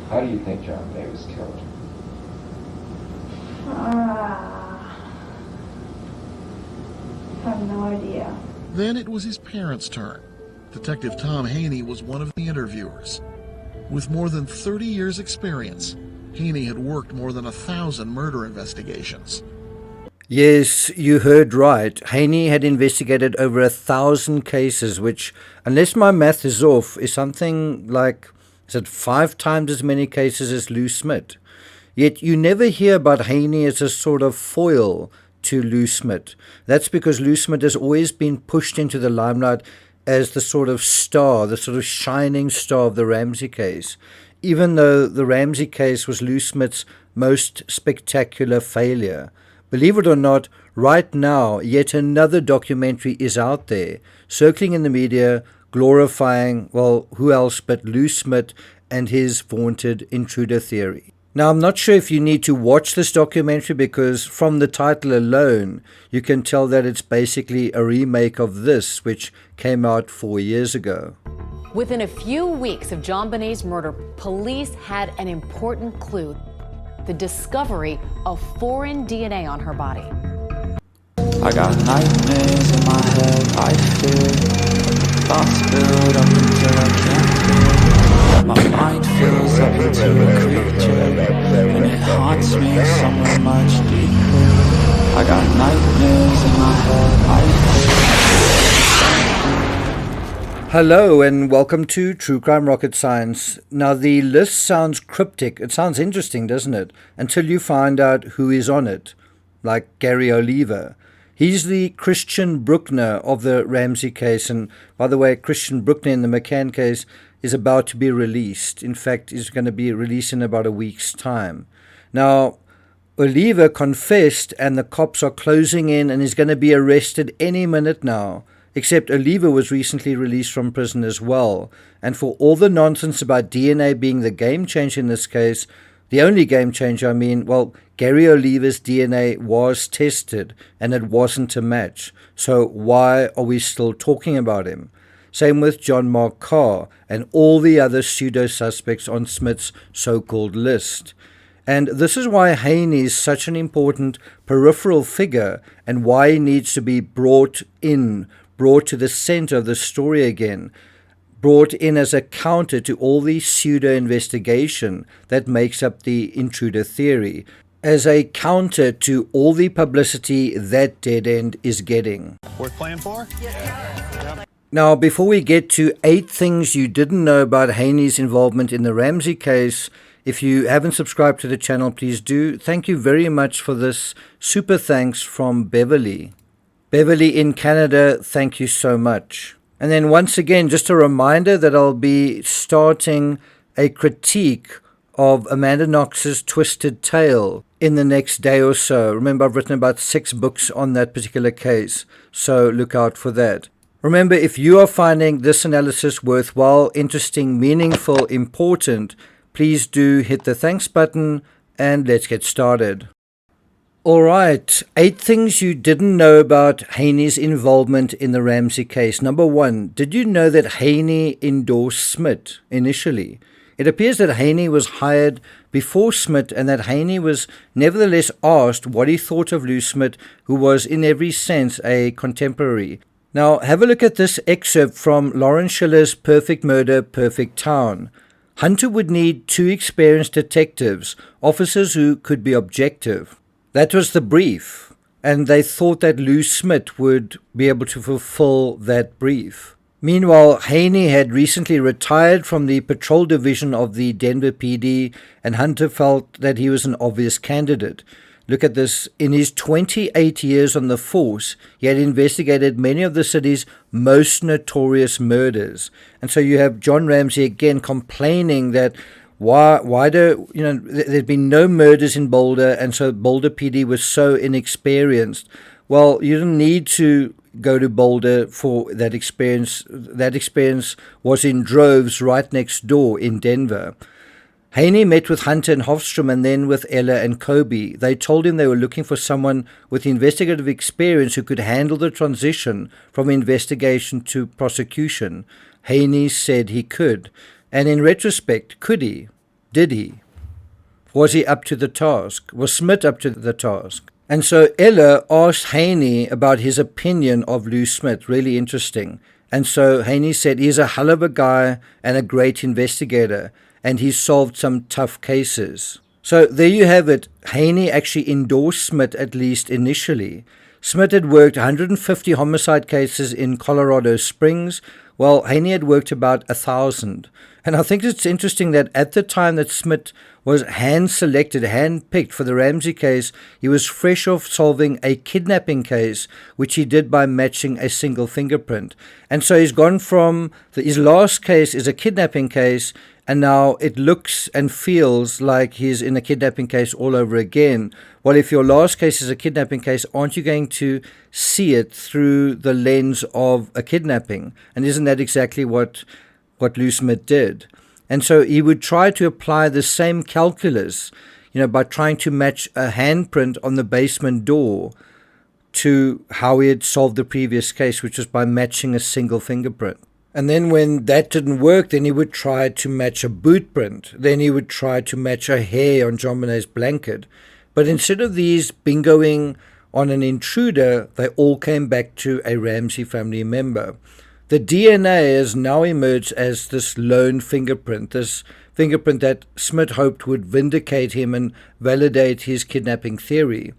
How do you think John Day was killed? I have no idea. Then it was his parents' turn. Detective Tom Haney was one of the interviewers. With more than 30 years' experience, Haney had worked more than 1,000 murder investigations. Yes, you heard right. Haney had investigated over 1,000 cases, which, unless my math is off, is something like, is it 5 times as many cases as Lou Smit? Yet you never hear about Haney as a sort of foil to Lou Smit. That's because Lou Smit has always been pushed into the limelight as the sort of star, the sort of shining star of the Ramsay case, even though the Ramsay case was Lou Smit's most spectacular failure. Believe it or not, right now, yet another documentary is out there, circling in the media, glorifying, well, who else but Lou Smit and his vaunted intruder theory. Now, I'm not sure if you need to watch this documentary because from the title alone, you can tell that it's basically a remake of this, which came out 4 years ago. Within a few weeks of John Bonet's murder, police had an important clue: the discovery of foreign DNA on her body. I got nightmares in my head, I fear. Thoughts build up until I can't feel. My mind fills up into a creature, and it haunts me somewhere much deeper. I got nightmares in my head, I fear. Hello and welcome to True Crime Rocket Science. Now the list sounds cryptic. It sounds interesting, doesn't it? Until you find out who is on it, like Gary Oliver. He's the Christian Bruckner of the Ramsay case, and by the way, Christian Bruckner in the McCann case is about to be released. In fact, is going to be released in about a week's time. Now, Oliver confessed and the cops are closing in and is going to be arrested any minute now. Except Oliver was recently released from prison as well. And for all the nonsense about DNA being the game changer in this case, the only game changer, well, Gary Oliver's DNA was tested and it wasn't a match. So why are we still talking about him? Same with John Mark Carr and all the other pseudo-suspects on Smith's so-called list. And this is why Haney is such an important peripheral figure and why he needs to be brought to the center of the story again, brought in as a counter to all the pseudo-investigation that makes up the intruder theory, as a counter to all the publicity that dead end is getting. Worth playing for? Now, before we get to 8 things you didn't know about Haney's involvement in the Ramsay case, if you haven't subscribed to the channel, please do. Thank you very much for this super thanks from Beverly. Beverly in Canada, thank you so much. And then once again, just a reminder that I'll be starting a critique of Amanda Knox's Twisted Tale in the next day or so. Remember, I've written about 6 books on that particular case, so look out for that. Remember, if you are finding this analysis worthwhile, interesting, meaningful, important, please do hit the thanks button and let's get started. Alright, 8 things you didn't know about Haney's involvement in the Ramsay case. Number 1, did you know that Haney endorsed Smit initially? It appears that Haney was hired before Smit and that Haney was nevertheless asked what he thought of Lou Smit, who was in every sense a contemporary. Now, have a look at this excerpt from Lawrence Schiller's Perfect Murder, Perfect Town. Hunter would need 2 experienced detectives, officers who could be objective. That was the brief, and they thought that Lou Smit would be able to fulfill that brief. Meanwhile, Haney had recently retired from the patrol division of the Denver PD, and Hunter felt that he was an obvious candidate. Look at this. In his 28 years on the force, he had investigated many of the city's most notorious murders. And so you have John Ramsay again complaining that there'd been no murders in Boulder, and so Boulder PD was so inexperienced. Well, you didn't need to go to Boulder for that experience. That experience was in droves right next door in Denver. Haney met with Hunter and Hofstrom and then with Ella and Kobe. They told him they were looking for someone with investigative experience who could handle the transition from investigation to prosecution. Haney said he could. And in retrospect, could he? Did he? Was he up to the task? Was Smit up to the task? And so Ella asked Haney about his opinion of Lou Smit. Really interesting. And so Haney said he's a hell of a guy and a great investigator, and he's solved some tough cases. So there you have it. Haney actually endorsed Smit, at least initially. Smit had worked 150 homicide cases in Colorado Springs, while Haney had worked about 1,000. And I think it's interesting that at the time that Smit was hand-selected, hand-picked for the Ramsay case, he was fresh off solving a kidnapping case, which he did by matching a single fingerprint. And so he's gone from, his last case is a kidnapping case, and now it looks and feels like he's in a kidnapping case all over again. Well, if your last case is a kidnapping case, aren't you going to see it through the lens of a kidnapping? And isn't that exactly what Lou Smit did? And so he would try to apply the same calculus, by trying to match a handprint on the basement door to how he had solved the previous case, which was by matching a single fingerprint. And then when that didn't work, then he would try to match a boot print. Then he would try to match a hair on JonBenet's blanket. But instead of these bingoing on an intruder, they all came back to a Ramsay family member. The DNA has now emerged as this lone fingerprint, this fingerprint that Smit hoped would vindicate him and validate his kidnapping theory.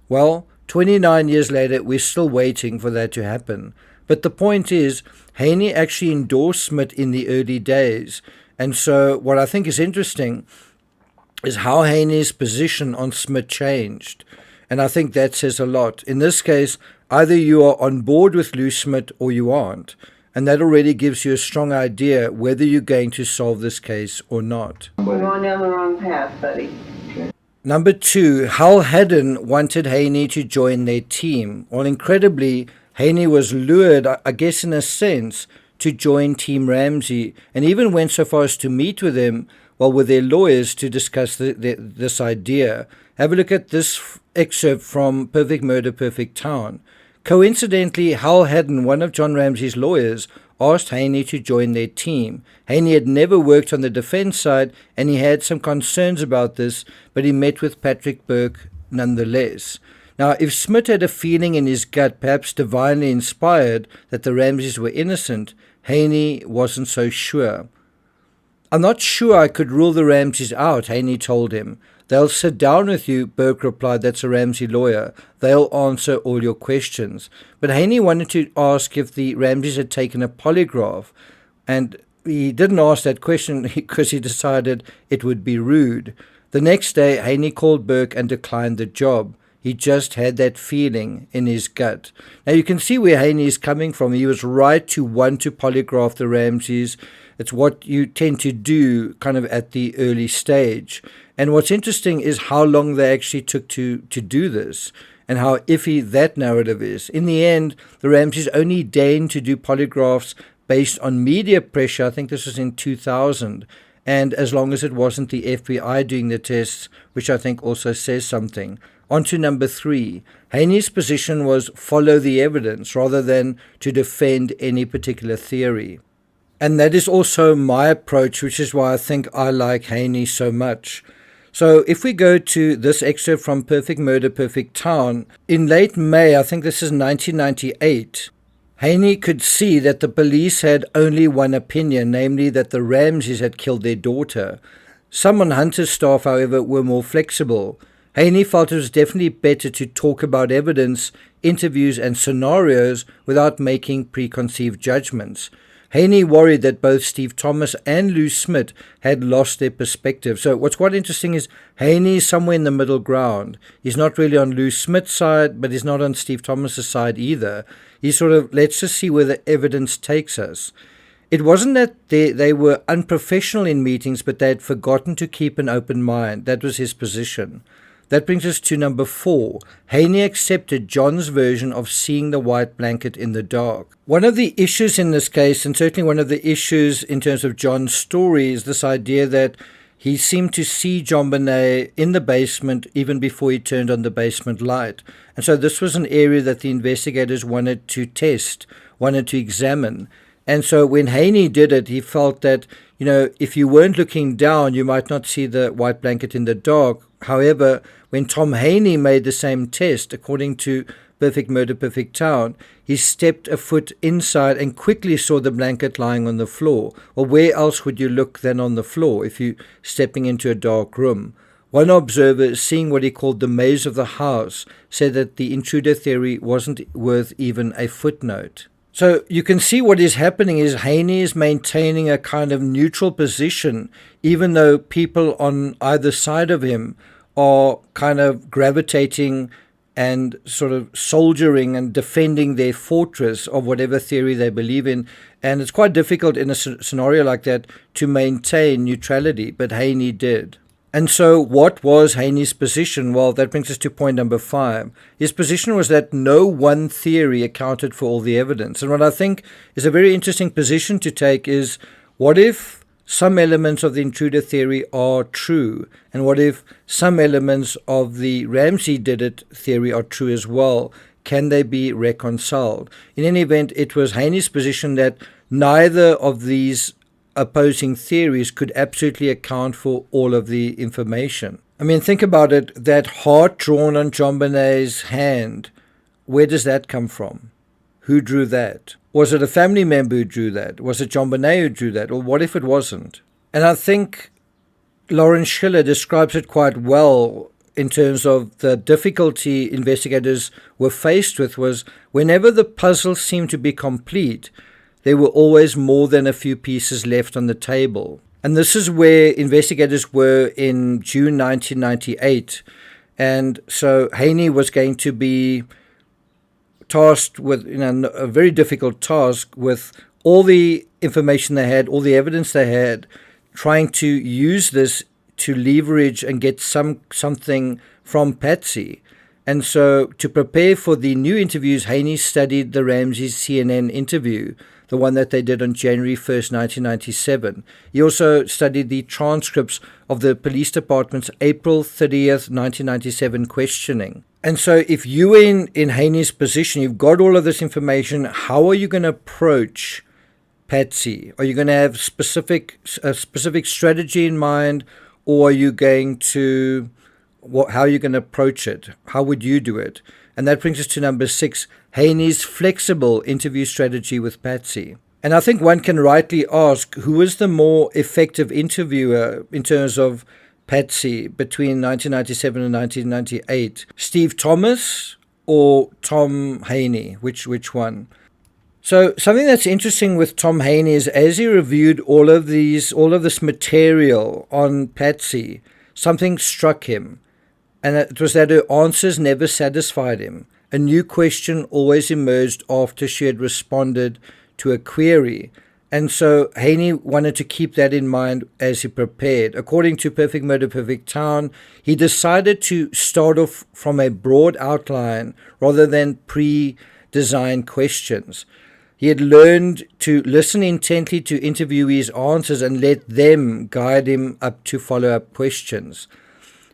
Well, 29 years later, we're still waiting for that to happen. But the point is, Haney actually endorsed Smit in the early days. And so what I think is interesting is how Haney's position on Smit changed. And I think that says a lot. In this case, either you are on board with Lou Smit or you aren't. And that already gives you a strong idea whether you're going to solve this case or not. We're going down the wrong path, buddy. Number 2, Hal Haddon wanted Haney to join their team. Well, incredibly, Haney was lured, I guess in a sense, to join Team Ramsay, and even went so far as to meet with them, with their lawyers to discuss this idea. Have a look at this excerpt from Perfect Murder, Perfect Town. Coincidentally, Hal Haddon, one of John Ramsay's lawyers, asked Haney to join their team. Haney had never worked on the defense side, and he had some concerns about this, but he met with Patrick Burke nonetheless. Now, if Smit had a feeling in his gut, perhaps divinely inspired, that the Ramsays were innocent, Haney wasn't so sure. I'm not sure I could rule the Ramsays out, Haney told him. They'll sit down with you, Burke replied. That's a Ramsay lawyer. They'll answer all your questions. But Haney wanted to ask if the Ramsays had taken a polygraph, and he didn't ask that question because he decided it would be rude. The next day, Haney called Burke and declined the job. He just had that feeling in his gut. Now you can see where Haney is coming from. He was right to want to polygraph the Ramsays. It's what you tend to do kind of at the early stage. And what's interesting is how long they actually took to do this and how iffy that narrative is. In the end, the Ramsays only deigned to do polygraphs based on media pressure. I think this was in 2000. And as long as it wasn't the FBI doing the tests, which I think also says something. On to number 3. Haney's position was follow the evidence rather than to defend any particular theory. And that is also my approach, which is why I think I like Haney so much. So if we go to this excerpt from Perfect Murder, Perfect Town, in late May, I think this is 1998, Haney could see that the police had only one opinion, namely that the Ramsays had killed their daughter. Some on Hunter's staff, however, were more flexible. Haney felt it was definitely better to talk about evidence, interviews, and scenarios without making preconceived judgments. Haney worried that both Steve Thomas and Lou Smit had lost their perspective. So what's quite interesting is Haney is somewhere in the middle ground. He's not really on Lou Smit's side, but he's not on Steve Thomas's side either. He's sort of, let's just see where the evidence takes us. It wasn't that they were unprofessional in meetings, but they had forgotten to keep an open mind. That was his position. That brings us to number 4. Haney accepted John's version of seeing the white blanket in the dark. One of the issues in this case, and certainly one of the issues in terms of John's story, is this idea that he seemed to see JonBenet in the basement even before he turned on the basement light. And so this was an area that the investigators wanted to test, wanted to examine. And so when Haney did it, he felt that, if you weren't looking down, you might not see the white blanket in the dark. However, when Tom Haney made the same test, according to Perfect Murder, Perfect Town, he stepped a foot inside and quickly saw the blanket lying on the floor. Well, where else would you look than on the floor if you're stepping into a dark room? One observer, seeing what he called the maze of the house, said that the intruder theory wasn't worth even a footnote. So you can see what is happening is Haney is maintaining a kind of neutral position, even though people on either side of him are kind of gravitating and sort of soldiering and defending their fortress of whatever theory they believe in. And it's quite difficult in a scenario like that to maintain neutrality, but Haney did. And so what was Haney's position? Well, that brings us to point number 5. His position was that no one theory accounted for all the evidence. And what I think is a very interesting position to take is, what if some elements of the intruder theory are true? And what if some elements of the Ramsay did it theory are true as well? Can they be reconciled? In any event, it was Haney's position that neither of these opposing theories could absolutely account for all of the information. I mean, think about it, that heart drawn on JonBenet's hand, where does that come from? Who drew that? Was it a family member who drew that? Was it JonBenet who drew that? Or what if it wasn't? And I think Lawrence Schiller describes it quite well in terms of the difficulty investigators were faced with was whenever the puzzle seemed to be complete, there were always more than a few pieces left on the table. And this is where investigators were in June 1998. And so Haney was going to be tasked with a very difficult task with all the information they had, all the evidence they had, trying to use this to leverage and get something from Patsy. And so to prepare for the new interviews, Haney studied the Ramsay CNN interview, the one that they did on January 1st, 1997. He also studied the transcripts of the police department's April 30th, 1997 questioning. And so if you were in Haney's position, you've got all of this information, how are you going to approach Patsy? Are you going to have a specific strategy in mind, or are you going to, how are you going to approach it? How would you do it? And that brings us to number 6, Haney's flexible interview strategy with Patsy. And I think one can rightly ask, who was the more effective interviewer in terms of Patsy between 1997 and 1998? Steve Thomas or Tom Haney? Which one? So something that's interesting with Tom Haney is as he reviewed all of this material on Patsy, something struck him. And it was that her answers never satisfied him. A new question always emerged after she had responded to a query. And so Haney wanted to keep that in mind as he prepared. According to Perfect Murder, Perfect Town, he decided to start off from a broad outline rather than pre-designed questions. He had learned to listen intently to interviewees' answers and let them guide him up to follow-up questions.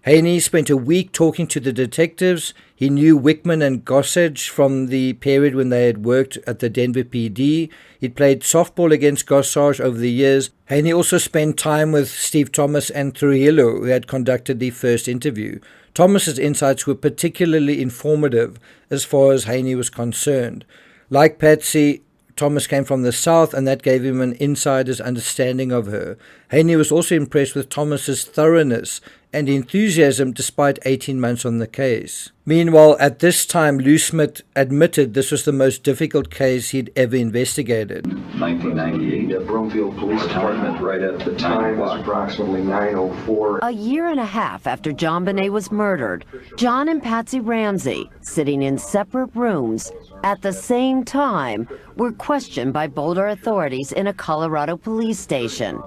Haney spent a week talking to the detectives. He knew Wickman and Gossage from the period when they had worked at the Denver PD. He'd played softball against Gossage over the years. Haney also spent time with Steve Thomas and Trujillo, who had conducted the first interview. Thomas's insights were particularly informative as far as Haney was concerned. Like Patsy, Thomas came from the South, and that gave him an insider's understanding of her. Haney was also impressed with Thomas's thoroughness and enthusiasm despite 18 months on the case. Meanwhile, at this time, Lou Smit admitted this was the most difficult case he'd ever investigated. 1998 at Broomfield Police Department, right at the time was approximately 9:04. A year and a half after JonBenet was murdered, John and Patsy Ramsay, sitting in separate rooms at the same time, were questioned by Boulder authorities in a Colorado police station.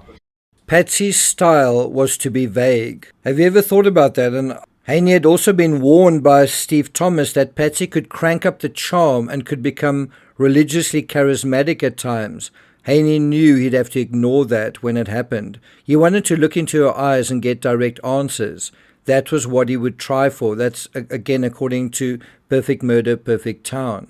Patsy's style was to be vague. Have you ever thought about that? And Haney had also been warned by Steve Thomas that Patsy could crank up the charm and could become religiously charismatic at times. Haney knew he'd have to ignore that when it happened. He wanted to look into her eyes and get direct answers. That was what he would try for. That's, again, according to Perfect Murder, Perfect Town.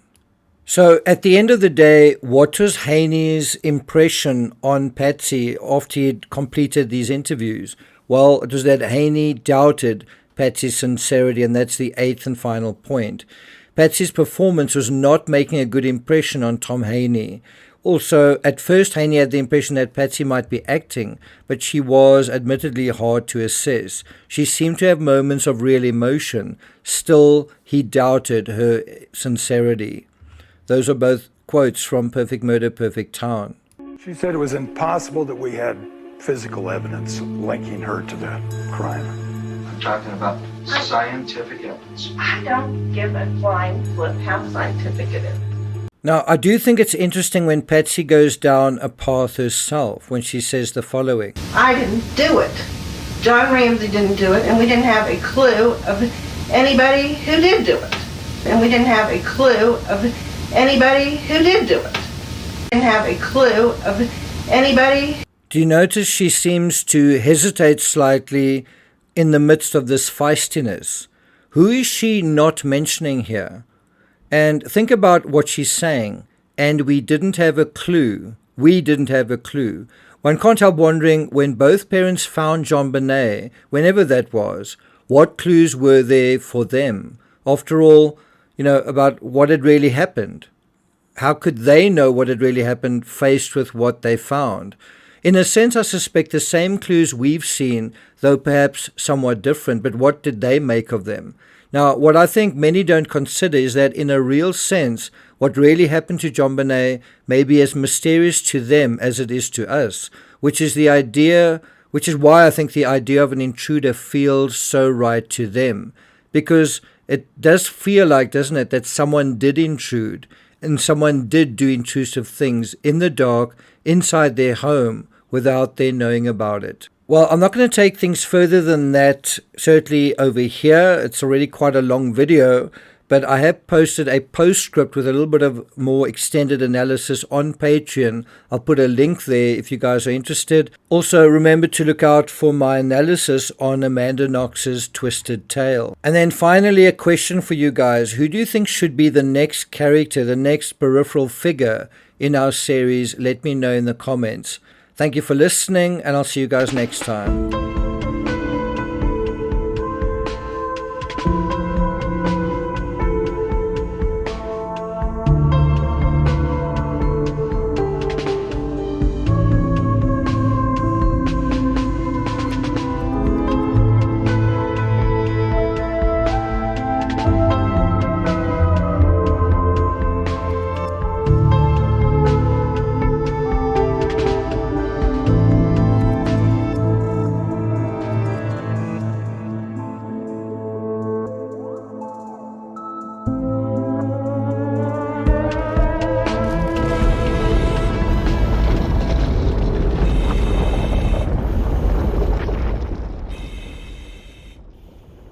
So at the end of the day, what was Haney's impression on Patsy after he'd completed these interviews? Well, it was that Haney doubted Patsy's sincerity, and that's the eighth and final point. Patsy's performance was not making a good impression on Tom Haney. Also, at first, Haney had the impression that Patsy might be acting, but she was admittedly hard to assess. She seemed to have moments of real emotion. Still, he doubted her sincerity. Those are both quotes from Perfect Murder, Perfect Town. She said it was impossible that we had physical evidence linking her to the crime. I'm talking about scientific evidence. I don't give a flying flip how scientific it is. Now, I do think it's interesting when Patsy goes down a path herself, when she says the following. I didn't do it. John Ramsay didn't do it, and we didn't have a clue of anybody who did do it. And we didn't have a clue of anybody who did do it. Didn't have a clue of anybody. Do you notice she seems to hesitate slightly in the midst of this feistiness? Who is she not mentioning here? And think about what she's saying. And we didn't have a clue. We didn't have a clue. One can't help wondering, when both parents found JonBenet, whenever that was, what clues were there for them? After all, about what had really happened. How could they know what had really happened faced with what they found? In a sense, I suspect the same clues we've seen, though perhaps somewhat different, but what did they make of them? Now, what I think many don't consider is that in a real sense, what really happened to JonBenet may be as mysterious to them as it is to us, which is why I think the idea of an intruder feels so right to them. Because it does feel like, doesn't it, that someone did intrude and someone did do intrusive things in the dark, inside their home, without their knowing about it. Well, I'm not going to take things further than that, certainly over here. It's already quite a long video, but I have posted a postscript with a little bit of more extended analysis on Patreon. I'll put a link there if you guys are interested. Also, remember to look out for my analysis on Amanda Knox's Twisted Tale. And then finally, a question for you guys. Who do you think should be the next character, the next peripheral figure in our series? Let me know in the comments. Thank you for listening, and I'll see you guys next time.